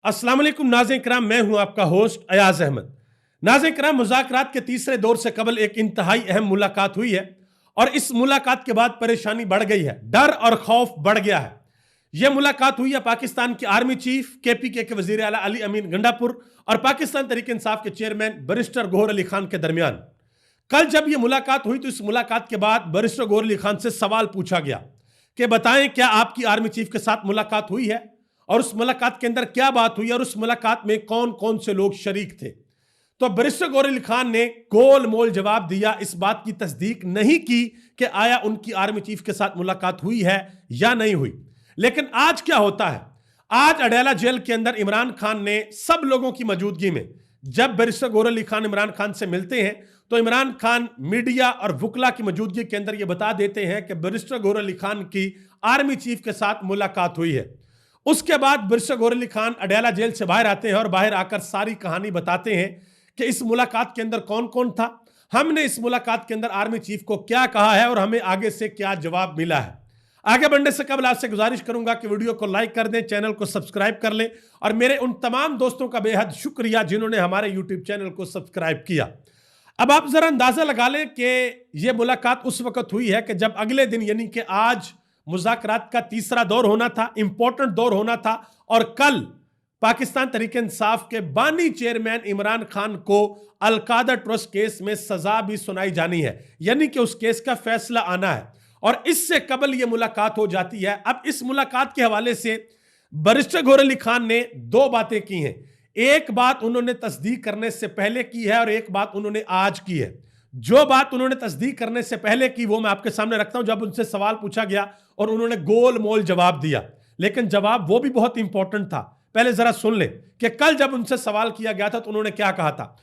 अस्सलाम वालेकुम नाज़रीन किराम, मैं हूं आपका होस्ट अयाज अहमद। नाज़रीन किराम, मुज़ाकरात के तीसरे दौर से कबल एक इंतहाई अहम मुलाकात हुई है और इस मुलाकात के बाद परेशानी बढ़ गई है, डर और खौफ बढ़ गया है। यह मुलाकात हुई है पाकिस्तान के आर्मी चीफ KPK के वजीर आला अली अमीन गंडापुर और पाकिस्तान तहरीक इंसाफ के चेयरमैन बैरिस्टर गौहर अली खान के दरमियान। कल जब यह मुलाकात हुई तो इस मुलाकात के बाद बैरिस्टर गौहर अली खान से सवाल पूछा गया कि बताएं, क्या आपकी आर्मी चीफ के साथ मुलाकात हुई है और उस मुलाकात के अंदर क्या बात हुई और उस मुलाकात में कौन कौन से लोग शरीक थे। तो बैरिस्टर गौहर अली खान ने गोल मोल जवाब दिया, इस बात की तस्दीक नहीं की कि आया उनकी आर्मी चीफ के साथ मुलाकात हुई है या नहीं हुई। लेकिन आज क्या होता है, आज अडयाला जेल के अंदर इमरान खान ने सब लोगों की मौजूदगी में जब बैरिस्टर गौहर अली खान इमरान खान से मिलते हैं तो इमरान खान मीडिया और वुकला की मौजूदगी के अंदर यह बता देते हैं कि बैरिस्टर गौहर अली खान की आर्मी चीफ के साथ मुलाकात हुई है। उसके बाद बैरिस्टर गौहर अली खान अडयाला जेल से बाहर आते हैं और बाहर आकर सारी कहानी बताते हैं कि इस मुलाकात के अंदर कौन कौन था, हमने इस मुलाकात के अंदर आर्मी चीफ को क्या कहा है और हमें आगे से क्या जवाब मिला है। आगे बढ़ने से कबल आपसे गुजारिश करूंगा कि वीडियो को लाइक कर दें, चैनल को सब्सक्राइब कर लें और मेरे उन तमाम दोस्तों का बेहद शुक्रिया जिन्होंने हमारे यूट्यूब चैनल को सब्सक्राइब किया। अब आप जरा अंदाजा लगा लें कि यह मुलाकात उस वक्त हुई है कि जब अगले दिन यानी कि आज मुज़ाकरात का तीसरा दौर होना था, इंपॉर्टेंट दौर होना था और कल पाकिस्तान तहरीक इंसाफ के बानी चेयरमैन इमरान खान को अलकायदा ट्रस्ट केस में सजा भी सुनाई जानी है, यानी कि उस केस का फैसला आना है और इससे कबल यह मुलाकात हो जाती है। अब इस मुलाकात के हवाले से बैरिस्टर गौहर अली खान ने दो बातें की हैं। एक बात उन्होंने तस्दीक करने से पहले की है और एक बात उन्होंने आज की है। जो बात उन्होंने तस्दीक करने से पहले की वो मैं आपके सामने रखता हूं। जब उनसे सवाल पूछा गया और उन्होंने गोल मोल जवाब दिया, लेकिन जवाब वो भी बहुत इंपॉर्टेंट था। पहले जरा सुन ले कि कल जब उनसे सवाल किया गया था तो उन्होंने क्या कहा था।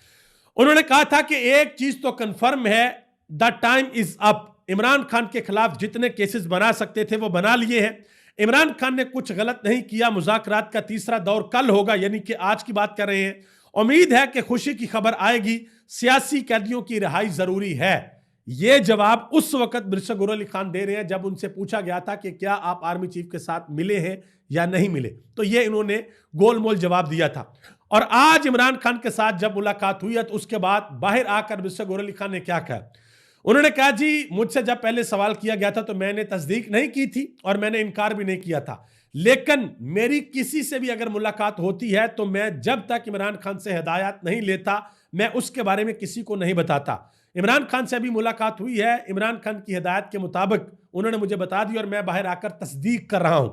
उन्होंने कहा था कि एक चीज तो कंफर्म है, the time is up. Imran Khan के खिलाफ जितने केसेस बना सकते थे वो बना लिए हैं। इमरान खान ने कुछ गलत नहीं किया। मुज़ाकरात का तीसरा दौर कल होगा, यानी कि आज की बात कर रहे हैं। उम्मीद है कि खुशी की खबर आएगी। सियासी कैदियों की रिहाई जरूरी है। यह जवाब उस वक्त बैरिस्टर गौहर अली खान दे रहे हैं जब उनसे पूछा गया था कि क्या आप आर्मी चीफ के साथ मिले हैं या नहीं मिले, तो यह इन्होंने गोलमोल जवाब दिया था। और आज इमरान खान के साथ जब मुलाकात हुई है तो उसके बाद बाहर आकर बैरिस्टर गौहर अली खान ने क्या कहा। उन्होंने कहा, जी मुझसे जब पहले सवाल किया गया था तो मैंने तस्दीक नहीं की थी और मैंने इनकार भी नहीं किया था, लेकिन मेरी किसी से भी अगर मुलाकात होती है तो मैं जब तक इमरान खान से हिदायत नहीं लेता मैं उसके बारे में किसी को नहीं बताता। इमरान खान से अभी मुलाकात हुई है, इमरान खान की हिदायत के मुताबिक उन्होंने मुझे बता दी और मैं बाहर आकर तस्दीक कर रहा हूं।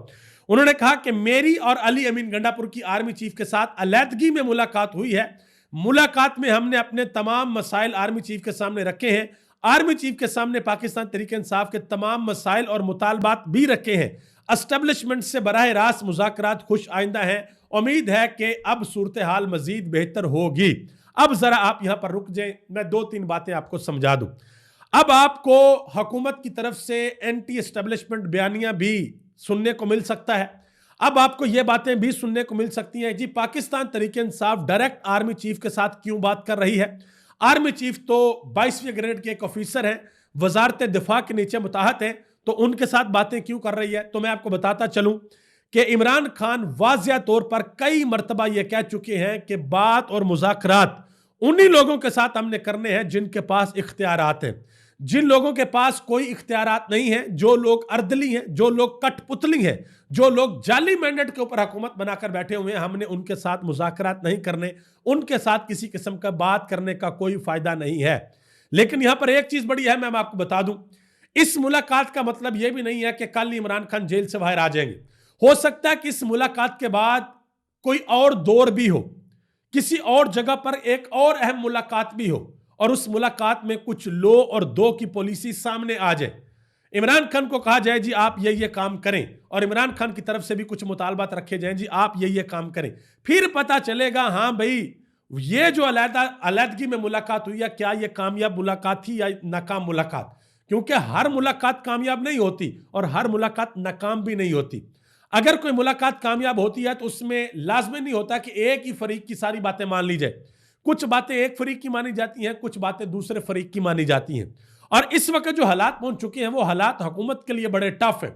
उन्होंने कहा कि मेरी और अली अमीन गंडापुर की आर्मी चीफ के साथ अलहदगी में मुलाकात हुई है। मुलाकात में हमने अपने तमाम मसाइल आर्मी चीफ के सामने रखे हैं। आर्मी चीफ के सामने पाकिस्तान तहरीक इंसाफ के तमाम मसाइल और मुतालबात भी रखे हैं। एस्टेब्लिशमेंट से बराह रास्त मुज़ाकरात खुश आइंदा हैं। उम्मीद है कि अब सूरत हाल मजीद बेहतर होगी। अब जरा आप यहां पर रुक जाएं, मैं दो तीन बातें आपको समझा दूं। अब आपको हुकूमत की तरफ से एंटी एस्टेब्लिशमेंट बयानियां भी सुनने को मिल सकता है। अब आपको यह बातें भी सुनने को मिल सकती हैं, जी Pakistan Tehreek Insaf direct army chief के साथ क्यों बात कर रही है। आर्मी चीफ तो 22वें ग्रेड के एक ऑफिसर हैं, वजारत दिफा के नीचे मुताहत हैं, तो उनके साथ बातें क्यों कर रही है। तो मैं आपको बताता चलूं कि इमरान खान वाज़िया तौर पर कई मरतबा यह कह चुके हैं कि बात और मुज़ाकरात उन्हीं लोगों के साथ हमने करने हैं जिनके पास इख्तियारात हैं। जिन लोगों के पास कोई इख्तियारात नहीं है, जो लोग अर्दली हैं, जो लोग कठपुतली हैं, जो लोग जाली मैंडेट के ऊपर हुकूमत बनाकर बैठे हुए हैं, हमने उनके साथ मुज़ाकरात नहीं करने, उनके साथ किसी किस्म का बात करने का कोई फायदा नहीं है। लेकिन यहां पर एक चीज बड़ी है, मैं आपको बता दूं, इस मुलाकात का मतलब यह भी नहीं है कि कल इमरान खान जेल से बाहर आ जाएंगे। हो सकता है कि इस मुलाकात के बाद कोई और दौर भी हो, किसी और जगह पर एक और अहम मुलाकात भी हो और उस मुलाकात में कुछ लो और दो की पॉलिसी सामने आ जाए। इमरान खान को कहा जाए, जी आप ये काम करें, और इमरान खान की तरफ से भी कुछ मुतालबात रखे जाएं, जी आप ये काम करें। फिर पता चलेगा, हाँ भाई ये जो अलहदगी में मुलाकात हुई है, क्या ये कामयाब मुलाकात थी या नाकाम मुलाकात। क्योंकि हर मुलाकात कामयाब नहीं होती और हर मुलाकात नाकाम भी नहीं होती। अगर कोई मुलाकात कामयाब होती है तो उसमें लाजमी नहीं होता कि एक ही फरीक की सारी बातें मान ली जाए। कुछ बातें एक फरीक की मानी जाती हैं, कुछ बातें दूसरे फरीक की मानी जाती हैं। और इस वक्त जो हालात पहुंच चुके हैं वो हालात हुकूमत के लिए बड़े टफ है।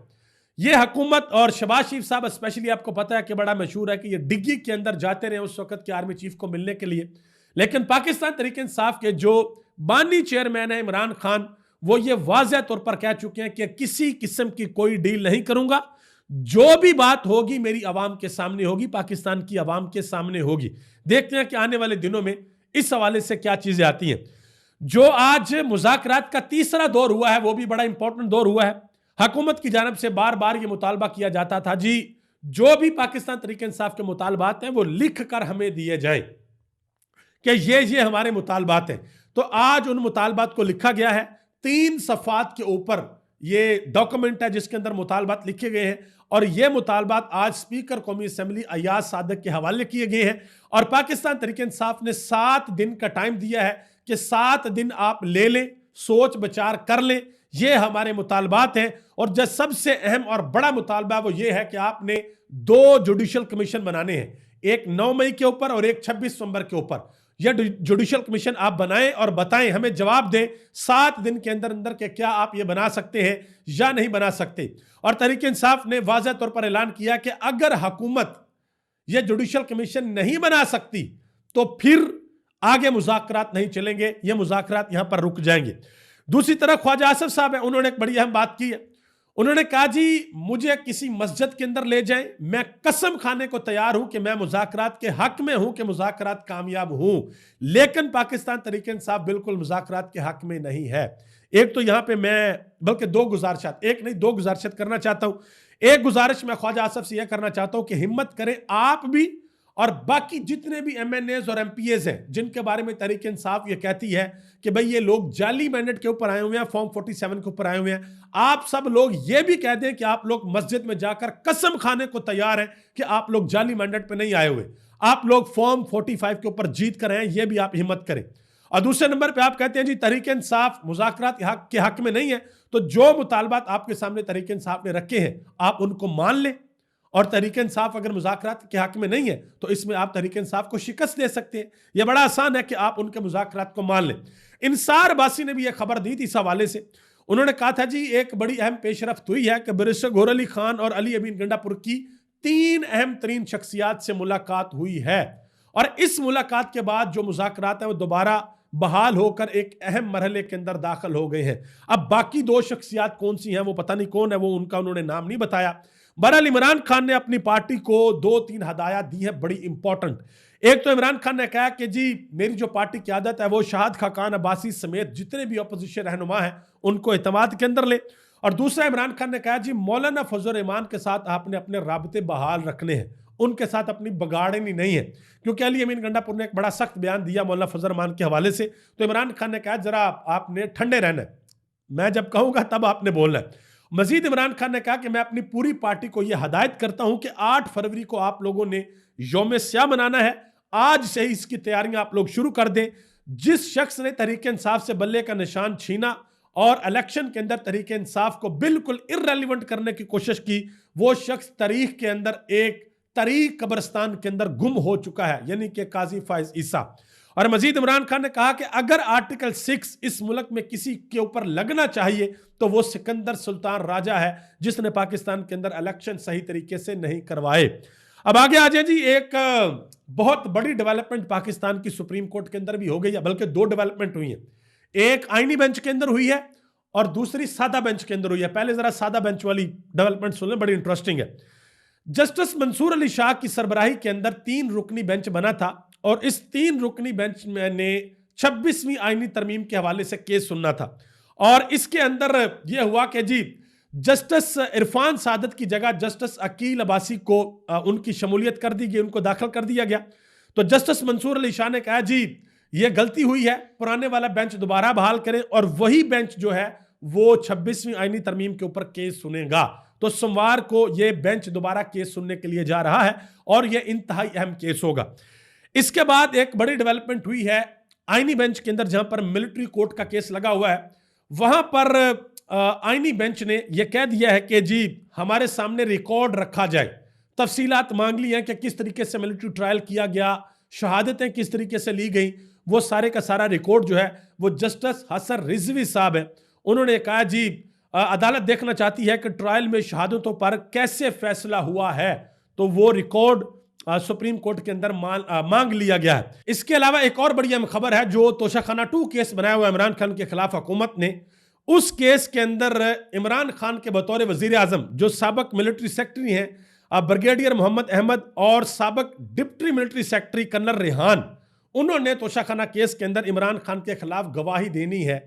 ये हुकूमत और शहबाज शरीफ साहब स्पेशली आपको पता है कि बड़ा मशहूर है कि ये डिग्गी के अंदर जाते रहे उस वक्त के आर्मी चीफ को मिलने के लिए, लेकिन पाकिस्तान तहरीक इंसाफ के जो बानी चेयरमैन है इमरान खान, वो ये वाज़ेह तौर पर कह चुके हैं कि किसी किस्म की कोई डील नहीं करूंगा, जो भी बात होगी मेरी आवाम के सामने होगी, पाकिस्तान की आवाम के सामने होगी। देखते हैं कि आने वाले दिनों में इस हवाले से क्या चीजें आती हैं। जो आज मुज़ाकरात का तीसरा दौर हुआ है वो भी बड़ा इंपॉर्टेंट दौर हुआ है। हुकूमत की जानब से बार बार ये मुतालबा किया जाता था जी जो भी पाकिस्तान तहरीक इंसाफ के मुतालबात हैं वो लिख कर हमें दिए जाए कि ये हमारे मुतालबात हैं। तो आज उन मुतालबात को लिखा गया है, 3 सफ़ात के ऊपर ये डॉक्यूमेंट है जिसके अंदर मुतालबात लिखे गए हैं, और ये मुतालबात आज स्पीकर कौमी असम्बली अयाज सादक के हवाले किए गए हैं। और पाकिस्तान तहरीक इंसाफ ने 7 दिन का टाइम दिया है कि 7 दिन आप ले लें, सोच विचार कर लें, ये हमारे मुतालबात हैं। और जो सबसे अहम और बड़ा मुतालबा वो ये है कि आपने 2 जुडिशल कमीशन बनाने हैं, एक 9 मई के ऊपर और एक 26 नवंबर के ऊपर। यह जुडिशल कमीशन आप बनाएं और बताएं, हमें जवाब दें 7 दिन के अंदर अंदर के क्या आप ये बना सकते हैं या नहीं बना सकते। और तहरीक इंसाफ ने वाज़ेह तौर पर ऐलान किया कि अगर हुकूमत यह जुडिशल कमीशन नहीं बना सकती तो फिर आगे मुज़ाकरात नहीं चलेंगे, ये मुज़ाकरात यहां पर रुक जाएंगे। दूसरी तरफ ख्वाजा आसिफ साहब है, उन्होंने एक बड़ी अहम बात की है। उन्होंने कहा जी मुझे किसी मस्जिद के अंदर ले जाएं, मैं कसम खाने को तैयार हूं कि मैं मुज़ाकरात के हक में हूं कि मुज़ाकरात कामयाब हूं, लेकिन पाकिस्तान तहरीक इंसाफ बिल्कुल मुज़ाकरात के हक में नहीं है। एक तो यहां पे मैं बल्कि 2 गुजारिशात, एक नहीं 2 गुजारिशात करना चाहता हूं। एक गुजारिश मैं ख्वाजा आसिफ से यह करना चाहता हूं कि हिम्मत करें आप भी और बाकी जितने भी MNAs और MPAs हैं जिनके बारे में तहरीक इंसाफ ये कहती है कि भाई ये लोग जाली मैंडेट के ऊपर आए हुए हैं, फॉर्म 47 के ऊपर आए हुए हैं, आप सब लोग ये भी कह दें कि आप लोग मस्जिद में जाकर कसम खाने को तैयार हैं कि आप लोग जाली मैंडेट पे नहीं आए हुए, आप लोग फॉर्म 45 के ऊपर जीत कर आए हैं, ये भी आप हिम्मत करें। और दूसरे नंबर पे आप कहते हैं जी तहरीक इंसाफ मुज़ाकरात के हक में नहीं है, तो जो मुतालबात आपके सामने तहरीक इंसाफ ने रखे हैं आप उनको मान लें। और तहरीक इंसाफ अगर मुज़ाकरात के हक में नहीं है तो इसमें आप तहरीक इंसाफ को शिकस्त दे सकते हैं। यह बड़ा आसान है कि आप उनके मुज़ाकरात को मान लें। इंसार बासी ने भी यह खबर दी थी इस हवाले से, उन्होंने कहा था जी एक बड़ी अहम पेशरफ्त हुई है कि बैरिस्टर गौहर अली खान और अली अमीन गंडापुर की 3 अहम तरीन शख्सियात से मुलाकात हुई है, और इस मुलाकात के बाद जो मुज़ाकरात है वो दोबारा बहाल होकर एक अहम मरहले के अंदर दाखिल हो गए हैं। अब बाकी 2 शख्सियात कौन सी हैं वो पता नहीं कौन है, वो उनका उन्होंने नाम नहीं बताया। बहरहाल इमरान खान ने अपनी पार्टी को 2-3 हदायत दी है बड़ी इंपॉर्टेंट। एक तो इमरान खान ने कहा कि जी मेरी जो पार्टी की आदत है वो शाहिद खाकान अब्बासी समेत जितने भी अपोजिशन रहनुमा हैं उनको एतमाद के अंदर ले। और दूसरा इमरान खान ने कहा जी मौलाना फजल रहमान के साथ आपने अपने राबते बहाल रखने हैं, उनके साथ अपनी बगाड़नी नहीं है, क्योंकि अली अमीन गंडापुर ने एक बड़ा सख्त बयान दिया मौलाना फजल रहमान के हवाले से। तो इमरान खान ने कहा जरा आपने ठंडे रहना है, मैं जब कहूंगा तब आपने बोलना है। मजीद इमरान खान ने कहा कि मैं अपनी पूरी पार्टी को यह हदायत करता हूं कि 8 फरवरी को आप लोगों ने यौम स्याह मनाना है, आज से ही इसकी तैयारियां आप लोग शुरू कर दें। जिस शख्स ने तहरीक इंसाफ से बल्ले का निशान छीना और इलेक्शन के अंदर तहरीक इंसाफ को बिल्कुल इर्रेलेवेंट करने की कोशिश की, वो शख्स तारीख के अंदर एक तारीख कब्रिस्तान के अंदर गुम हो चुका है, यानी कि काजी फाइज ईसा। और मजीद इमरान खान ने कहा कि अगर आर्टिकल 6 इस मुल्क में किसी के ऊपर लगना चाहिए तो वो सिकंदर सुल्तान राजा है जिसने पाकिस्तान के अंदर इलेक्शन सही तरीके से नहीं करवाए। अब आगे आ जाए जी, एक बहुत बड़ी डेवलपमेंट पाकिस्तान की सुप्रीम कोर्ट के अंदर भी हो गई है, बल्कि 2 डेवलपमेंट हुई है। एक आईनी बेंच के अंदर हुई है और दूसरी सादा बेंच के अंदर हुई है। पहले जरा सादा बेंच वाली डेवलपमेंट सुन लें, बड़ी इंटरेस्टिंग है। जस्टिस मंसूर अली शाह की सरबराही के अंदर 3 रुकनी बेंच बना था और इस 3 रुकनी बेंच ने 26वीं आईनी तरमीम के हवाले से केस सुनना था। और इसके अंदर यह हुआ कि जी जस्टिस इरफान सादत की जगह जस्टिस अकील अब्बासी को उनकी शमूलियत कर दी गई, उनको दाखिल कर दिया गया। तो जस्टिस मंसूर अली शाह ने कहा जी यह गलती हुई है, पुराने वाला बेंच दोबारा बहाल करें और वही बेंच जो है वो 26वीं आईनी तरमीम के ऊपर केस सुनेगा। तो सोमवार को यह बेंच दोबारा केस सुनने के लिए जा रहा है और यह इंतहाई अहम केस होगा। इसके बाद एक बड़ी डेवलपमेंट हुई है आईनी बेंच के अंदर, जहां पर मिलिट्री कोर्ट का केस लगा हुआ है। वहां पर आईनी बेंच ने यह कह दिया है कि जी हमारे सामने रिकॉर्ड रखा जाए, तफसीलात मांग ली हैं कि किस तरीके से मिलिट्री ट्रायल किया गया, शहादतें किस तरीके से ली गई, वो सारे का सारा रिकॉर्ड जो है वो जस्टिस हसन रिजवी साहब है, उन्होंने कहा जी अदालत देखना चाहती है कि ट्रायल में शहादतों पर कैसे फैसला हुआ है, तो वो रिकॉर्ड सुप्रीम कोर्ट के अंदर मांग लिया गया है। इसके अलावा एक और बड़ी अहम खबर है, जो तोशाखाना 2 केस बनाया हुआ इमरान खान के खिलाफ हुकूमत ने, उस केस के अंदर इमरान खान के बतौर वजीर आजम जो साबक मिलिट्री सेक्रेटरी हैं ब्रिगेडियर मोहम्मद अहमद और साबक deputy military secretary colonel Rehan, उन्होंने तोशाखाना केस के अंदर इमरान खान के खिलाफ गवाही देनी है।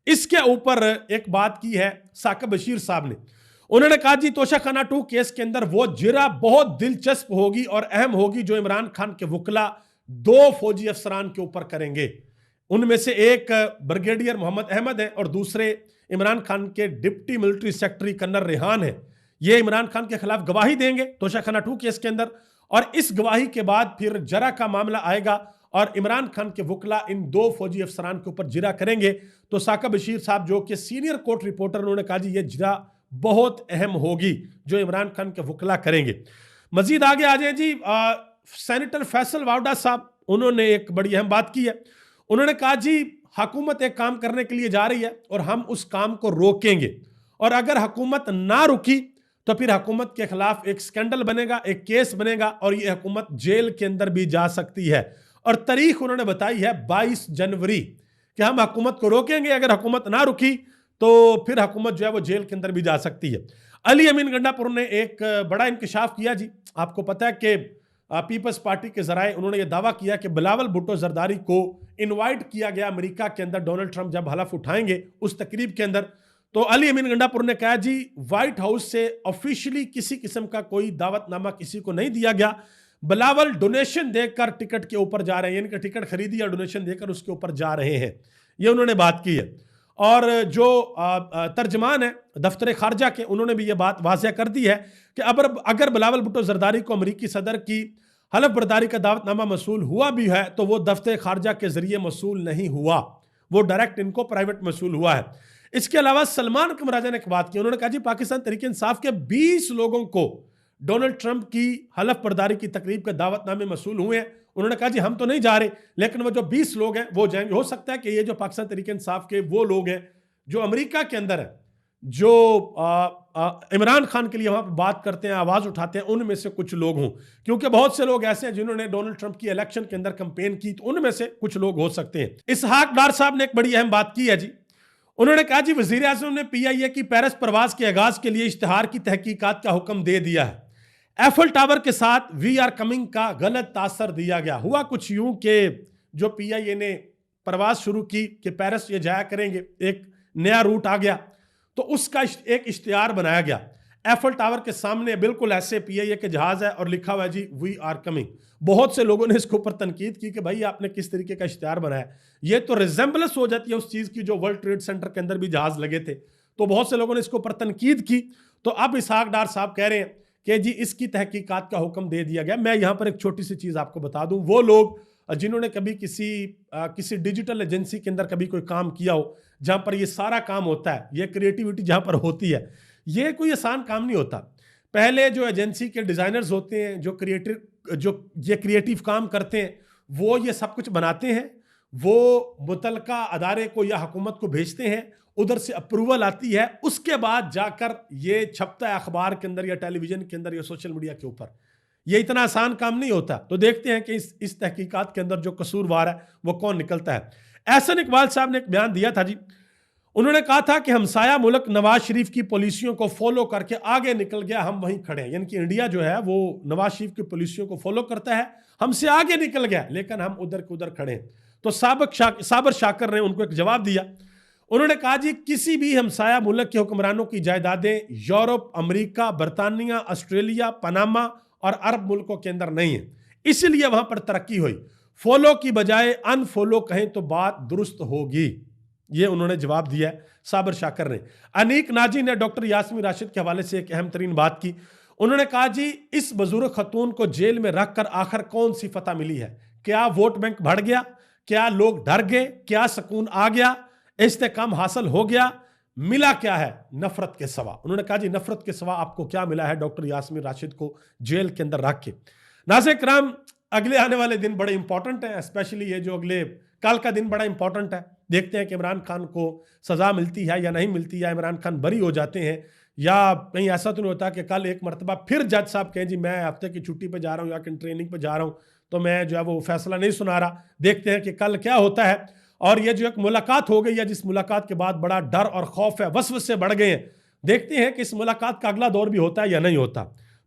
इसके ऊपर एक बात की है साकिब बशीर साहब ने। उन्होंने कहा जी तोशाखाना 2 केस के अंदर वो जिरा बहुत दिलचस्प होगी और अहम होगी जो इमरान खान के वकला 2 फौजी अफसरान के ऊपर करेंगे। उनमें से एक ब्रिगेडियर मोहम्मद अहमद है और दूसरे इमरान खान के deputy military secretary colonel Rehan है। ये इमरान खान के खिलाफ गवाही देंगे तोशाखाना 2 केस के अंदर, और इस गवाही के बाद फिर जरा का मामला आएगा और इमरान खान के वकला इन 2 फौजी अफसरान के ऊपर जिरा करेंगे। तो साकिब बशीर साहब जो कि सीनियर कोर्ट रिपोर्टर, उन्होंने कहा जी ये जिरा बहुत अहम होगी जो इमरान खान के वकला करेंगे। मजीद आगे आ जाए जी, सेनेटर फैसल वावडा साहब, उन्होंने एक बड़ी अहम बात की है। उन्होंने कहा जी हुकूमत एक काम करने के लिए जा रही है और हम उस काम को रोकेंगे, और अगर हुकूमत ना रुकी तो फिर हुकूमत के खिलाफ एक स्कैंडल बनेगा, एक केस बनेगा और ये हुकूमत जेल के अंदर भी जा सकती है। और तारीख उन्होंने बताई है 22 जनवरी कि हम हुकूमत को रोकेंगे, अगर हुकूमत ना रुकी तो फिर हुकूमत जो है वो जेल के अंदर भी जा सकती है। अली अमीन गंडापुर ने एक बड़ा इंकशाफ किया जी। आपको पता है कि पीपल्स पार्टी के जराए उन्होंने ये दावा किया कि बिलावल भुट्टो जरदारी को इनवाइट किया गया अमेरिका के अंदर, डोनाल्ड ट्रंप जब हलफ उठाएंगे उस तकरीब के अंदर। तो अली अमीन गंडापुर ने कहा जी व्हाइट हाउस से ऑफिशियली किसी किस्म का कोई दावतनामा किसी को नहीं दिया गया, बिलावल डोनेशन देकर टिकट के ऊपर जा रहे हैं, यानी कि टिकट खरीदी या डोनेशन देकर उसके ऊपर जा रहे हैं, ये उन्होंने बात की है। और जो तर्जमान है दफ्तर खारजा के, उन्होंने भी ये बात वाज़ेह कर दी है कि अगर बिलावल भुट्टो जरदारी को अमरीकी सदर की हलफ बर्दारी का दावतनामा मसूल हुआ भी है तो वो दफ्तर खारजा के जरिए मसूल नहीं हुआ, वो डायरेक्ट इनको प्राइवेट मसूल हुआ है। इसके अलावा सलमान कमराजा ने एक बात की, उन्होंने कहा जी पाकिस्तान तहरीक इंसाफ के 20 लोगों को डोनाल्ड ट्रंप की हलफ बर्दारी की तकरीब के दावतनामे मसूल हुए हैं। उन्होंने कहा जी हम तो नहीं जा रहे, लेकिन वो जो 20 लोग हैं वो जाएंगे। हो सकता है कि ये जो पाकिस्तान तहरीक इंसाफ के वो लोग हैं जो अमेरिका के अंदर है, जो इमरान खान के लिए वहां पर बात करते हैं, आवाज उठाते हैं, उनमें से कुछ लोग हों, क्योंकि बहुत से लोग ऐसे हैं जिन्होंने डोनाल्ड ट्रंप की इलेक्शन के अंदर कैंपेन की, तो उनमें से कुछ लोग हो सकते हैं। इसहाक डार साहब ने एक बड़ी अहम बात की है जी। उन्होंने कहा जी वजीर आज़म ने PIA की पेरिस प्रवास के आगाज के लिए इश्तिहार की तहकीकात का हुक्म दे दिया है। एफल टावर के साथ वी आर कमिंग का गलत तासर दिया गया। हुआ कुछ यूं कि जो PIA ने प्रवास शुरू की कि पेरिस ये जाया करेंगे, एक नया रूट आ गया, तो उसका एक इश्तिहार बनाया गया। एफल टावर के सामने बिल्कुल ऐसे PIA के जहाज है और लिखा हुआ है जी वी आर कमिंग। बहुत से लोगों ने इसके ऊपर तनकीद की कि भाई आपने किस तरीके का इश्तिहार बनाया, ये तो रिजेंबलेंस हो जाती है उस चीज़ की जो वर्ल्ड ट्रेड सेंटर के अंदर भी जहाज लगे थे। तो बहुत से लोगों ने इसके ऊपर तनकीद की। तो अब इसहाक डार साहब कह रहे हैं कि जी इसकी तहकीकात का हुक्म दे दिया गया। मैं यहाँ पर एक छोटी सी चीज़ आपको बता दूँ, वो लोग जिन्होंने कभी किसी डिजिटल एजेंसी के अंदर कभी कोई काम किया हो जहाँ पर ये सारा काम होता है, ये क्रिएटिविटी जहाँ पर होती है, ये कोई आसान काम नहीं होता। पहले जो एजेंसी के डिज़ाइनर्स होते हैं, जो ये क्रिएटिव काम करते हैं, वो ये सब कुछ बनाते हैं, वो मुतलका अदारे को या हुकूमत को भेजते हैं, उधर से अप्रूवल आती है, उसके बाद जाकर ये छपता है अखबार के अंदर या टेलीविजन के अंदर या सोशल मीडिया के ऊपर। ये इतना आसान काम नहीं होता। तो देखते हैं कि इस तहकीकात के अंदर जो कसूरवार है वो कौन निकलता है। एहसन इकबाल साहब ने एक बयान दिया था जी। उन्होंने कहा था कि हमसाया मुल्क नवाज शरीफ की पॉलिसियों को फॉलो करके आगे निकल गया, हम वहीं खड़े हैं। यानी कि इंडिया जो है वो नवाज शरीफ की पॉलिसियों को फॉलो करता है, हमसे आगे निकल गया, लेकिन हम उधर के उधर खड़े हैं। तो साबर शाकर ने उनको एक जवाब दिया। उन्होंने कहा जी किसी भी हमसाया मुल्क के हुक्मरानों की जायदादें यूरोप, अमेरिका, बरतानिया, ऑस्ट्रेलिया, पनामा और अरब मुल्कों के अंदर नहीं है, इसलिए वहां पर तरक्की हुई। फॉलो की बजाय अनफॉलो कहें तो बात दुरुस्त होगी, ये उन्होंने जवाब दिया साबर शाकर ने। अनीक नाजी ने डॉक्टर यास्मीन राशिद के हवाले से एक अहम तरीन बात की। उन्होंने कहा जी इस बुजुर्ग खतून को जेल में रखकर आखिर कौन सी फतह मिली है? क्या वोट बैंक बढ़ गया? क्या लोग डर गए? क्या सुकून आ गया? इस्तेकाम हासिल हो गया? मिला क्या है? नफरत के सिवा। उन्होंने कहा जी नफरत के सिवा आपको क्या मिला है डॉक्टर यास्मीन राशिद को जेल के अंदर रख के? नाज़रीन किराम, अगले आने वाले दिन बड़े इंपॉर्टेंट हैं, स्पेशली ये जो अगले कल का दिन बड़ा इंपॉर्टेंट है। देखते हैं कि इमरान खान को सज़ा मिलती है या नहीं मिलती, या इमरान खान बरी हो जाते हैं, या कहीं ऐसा तो नहीं होता कि कल एक मरतबा फिर जज साहब कहें जी मैं हफ्ते की छुट्टी पे जा रहा हूँ या कहीं ट्रेनिंग पे जा रहा हूँ, तो मैं जो है वो फैसला नहीं सुना रहा। देखते हैं कि कल क्या होता है। और ये जो एक मुलाकात हो गई है, जिस मुलाकात के बाद बड़ा डर और खौफ है, वसवसे बढ़ गए हैं, देखते हैं कि इस मुलाकात का अगला दौर भी होता है या नहीं होता।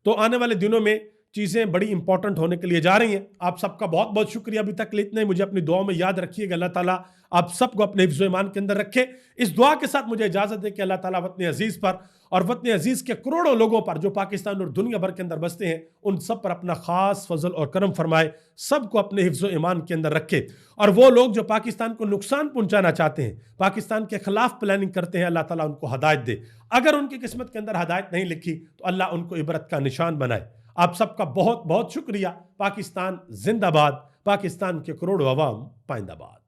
तो आने वाले दिनों में चीज़ें बड़ी इंपॉर्टेंट होने के लिए जा रही हैं। आप सबका बहुत बहुत शुक्रिया अभी तक के लिए इतने मुझे अपनी दुआओं में याद रखिएगा। अल्लाह ताला आप सबको अपने हिफ्ज़ ईमान के अंदर रखे। इस दुआ के साथ मुझे इजाज़त दे कि अल्लाह ताला वतन अजीज़ पर और वतन अजीज़ के करोड़ों लोगों पर जो पाकिस्तान और दुनिया भर के अंदर बसते हैं, उन सब पर अपना ख़ास फजल और करम फरमाए, सबको अपने हिफ्ज़ ईमान के अंदर रखे। और वो लोग जो पाकिस्तान को नुकसान पहुंचाना चाहते हैं, पाकिस्तान के खिलाफ प्लानिंग करते हैं, अल्लाह ताला उनको हदायत दे। अगर उनकी किस्मत के अंदर हदायत नहीं लिखी तो अल्लाह उनको इबरत का निशान बनाए। आप सबका बहुत बहुत शुक्रिया। पाकिस्तान जिंदाबाद, पाकिस्तान के करोड़ों अवाम पाइंदाबाद।